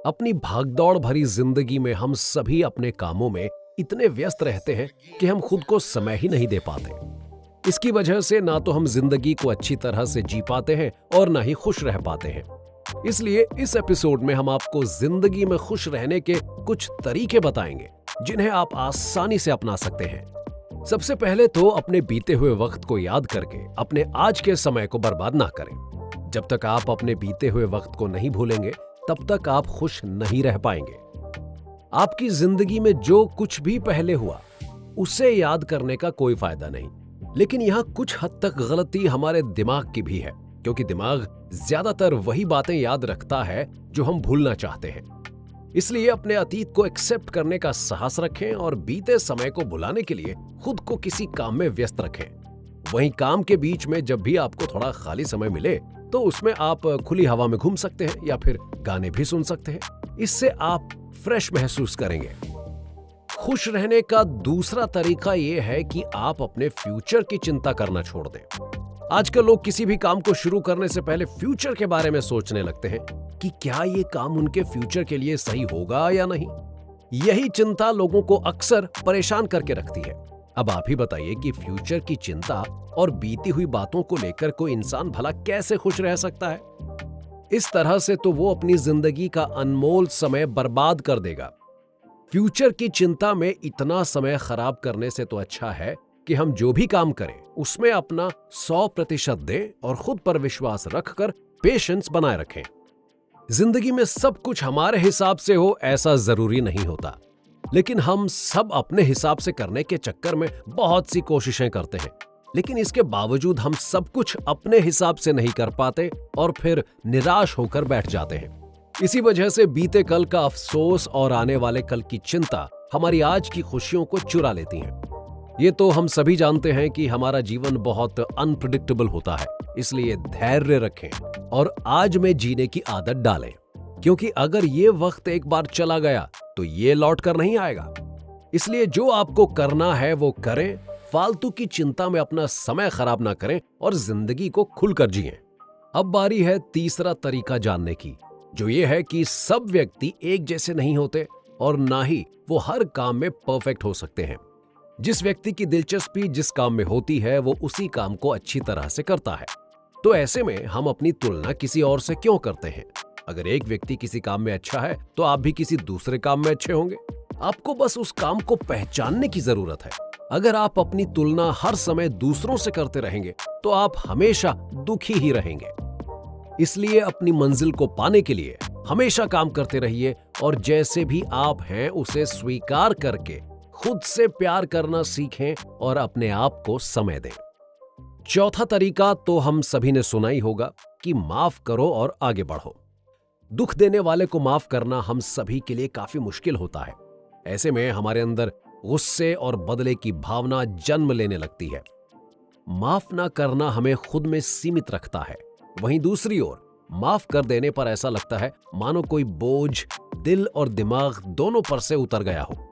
अपनी भागदौड़ भरी जिंदगी में हम सभी अपने कामों में इतने व्यस्त रहते हैं कि हम खुद को समय ही नहीं दे पाते। इसकी वजह से ना तो हम जिंदगी को अच्छी तरह से जी पाते हैं और ना ही खुश रह पाते हैं। इसलिए इस एपिसोड में हम आपको जिंदगी में खुश रहने के कुछ तरीके बताएंगे जिन्हें आप आसानी से अपना सकते हैं। सबसे पहले तो अपने बीते हुए वक्त को याद करके अपने आज के समय को बर्बाद ना करें। जब तक आप अपने बीते हुए वक्त को नहीं भूलेंगे तब तक आप खुश नहीं रह पाएंगे। आपकी जिंदगी में जो कुछ भी पहले हुआ उसे याद करने का कोई फायदा नहीं, लेकिन यहां कुछ हद तक गलती हमारे दिमाग की भी है, क्योंकि दिमाग ज्यादातर वही बातें याद रखता है जो हम भूलना चाहते हैं। इसलिए अपने अतीत को एक्सेप्ट करने का साहस रखें और बीते समय को भुलाने के लिए खुद को किसी काम में व्यस्त रखें। वहीं काम के बीच में जब भी आपको थोड़ा खाली समय मिले तो उसमें आप खुली हवा में घूम सकते हैं या फिर गाने भी सुन सकते हैं। इससे आप फ्रेश महसूस करेंगे। खुश रहने का दूसरा तरीका यह है कि आप अपने फ्यूचर की चिंता करना छोड़ दें। आजकल लोग किसी भी काम को शुरू करने से पहले फ्यूचर के बारे में सोचने लगते हैं कि क्या ये काम उनके फ्यूचर के लिए सही होगा या नहीं। यही चिंता लोगों को अक्सर परेशान करके रखती है। अब आप ही बताइए कि फ्यूचर की चिंता और बीती हुई बातों को लेकर कोई इंसान भला कैसे खुश रह सकता है। इस तरह से तो वो अपनी जिंदगी का अनमोल समय बर्बाद कर देगा। फ्यूचर की चिंता में इतना समय खराब करने से तो अच्छा है कि हम जो भी काम करें उसमें अपना 100% दें और खुद पर विश्वास रखकर पेशेंस बनाए रखें। जिंदगी में सब कुछ हमारे हिसाब से हो ऐसा जरूरी नहीं होता, लेकिन हम सब अपने हिसाब से करने के चक्कर में बहुत सी कोशिशें करते हैं, लेकिन इसके बावजूद हम सब कुछ अपने हिसाब से नहीं कर पाते और फिर निराश होकर बैठ जाते हैं। इसी वजह से बीते कल का अफसोस और आने वाले कल की चिंता हमारी आज की खुशियों को चुरा लेती हैं। ये तो हम सभी जानते हैं कि हमारा जीवन बहुत अनप्रिडिक्टेबल होता है, इसलिए धैर्य रखें और आज में जीने की आदत डालें, क्योंकि अगर ये वक्त एक बार चला गया तो ये लौट कर नहीं आएगा। इसलिए जो आपको करना है वो करें, फालतू की चिंता में अपना समय खराब ना करें और जिंदगी को खुलकर जिएं। अब बारी है तीसरा तरीका जानने की, जो ये है कि सब व्यक्ति एक जैसे नहीं होते और ना ही वो हर काम में परफेक्ट हो सकते हैं। जिस व्यक्ति की दिलचस्पी जिस काम में होती है वो उसी काम को अच्छी तरह से करता है। तो ऐसे में हम अपनी तुलना किसी और से क्यों करते हैं। अगर एक व्यक्ति किसी काम में अच्छा है तो आप भी किसी दूसरे काम में अच्छे होंगे। आपको बस उस काम को पहचानने की जरूरत है। अगर आप अपनी तुलना हर समय दूसरों से करते रहेंगे तो आप हमेशा दुखी ही रहेंगे। इसलिए अपनी मंजिल को पाने के लिए हमेशा काम करते रहिए और जैसे भी आप हैं उसे स्वीकार करके खुद से प्यार करना सीखें और अपने आप को समय दें। चौथा तरीका तो हम सभी ने सुना ही होगा कि माफ करो और आगे बढ़ो। दुख देने वाले को माफ करना हम सभी के लिए काफी मुश्किल होता है। ऐसे में हमारे अंदर गुस्से और बदले की भावना जन्म लेने लगती है। माफ ना करना हमें खुद में सीमित रखता है। वहीं दूसरी ओर माफ कर देने पर ऐसा लगता है मानो कोई बोझ दिल और दिमाग दोनों पर से उतर गया हो।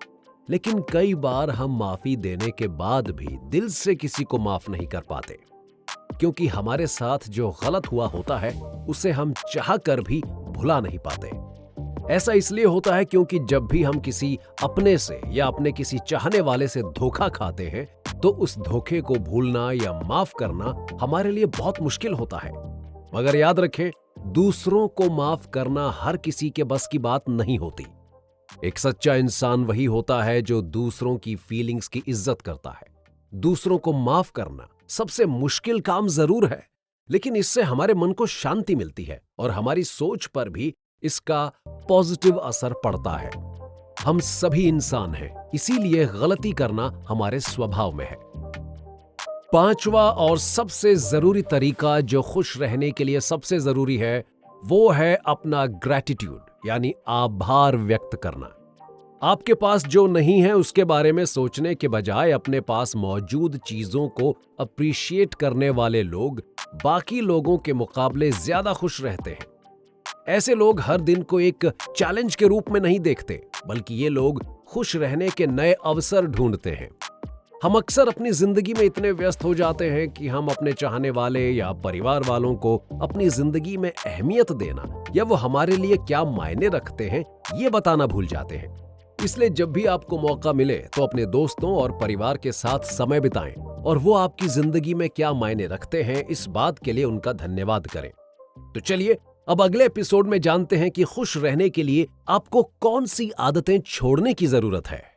लेकिन कई बार हम माफी देने के बाद भी दिल से किसी को माफ नहीं कर पाते, क्योंकि हमारे साथ जो गलत हुआ होता है उसे हम चाह कर भी भुला नहीं पाते। ऐसा इसलिए होता है क्योंकि जब भी हम किसी अपने से या अपने किसी चाहने वाले से धोखा खाते हैं तो उस धोखे को भूलना या माफ करना हमारे लिए बहुत मुश्किल होता है। मगर याद रखें, दूसरों को माफ करना हर किसी के बस की बात नहीं होती। एक सच्चा इंसान वही होता है जो दूसरों की फीलिंग्स की इज्जत करता है। दूसरों को माफ करना सबसे मुश्किल काम जरूर है, लेकिन इससे हमारे मन को शांति मिलती है और हमारी सोच पर भी इसका पॉजिटिव असर पड़ता है। हम सभी इंसान हैं, इसीलिए गलती करना हमारे स्वभाव में है। पांचवा और सबसे जरूरी तरीका जो खुश रहने के लिए सबसे जरूरी है वो है अपना ग्रैटिट्यूड यानी आभार व्यक्त करना। आपके पास जो नहीं है उसके बारे में सोचने के बजाय अपने पास मौजूद चीजों को अप्रिशिएट करने वाले लोग बाकी लोगों के मुकाबले ज्यादा खुश रहते हैं। ऐसे लोग हर दिन को एक चैलेंज के रूप में नहीं देखते, बल्कि ये लोग खुश रहने के नए अवसर ढूंढते हैं। हम अक्सर अपनी जिंदगी में इतने व्यस्त हो जाते हैं कि हम अपने चाहने वाले या परिवार वालों को अपनी जिंदगी में अहमियत देना या वो हमारे लिए क्या मायने रखते हैं ये बताना भूल जाते हैं। इसलिए जब भी आपको मौका मिले तो अपने दोस्तों और परिवार के साथ समय बिताएं और वो आपकी जिंदगी में क्या मायने रखते हैं इस बात के लिए उनका धन्यवाद करें। तो चलिए अब अगले एपिसोड में जानते हैं कि खुश रहने के लिए आपको कौन सी आदतें छोड़ने की जरूरत है।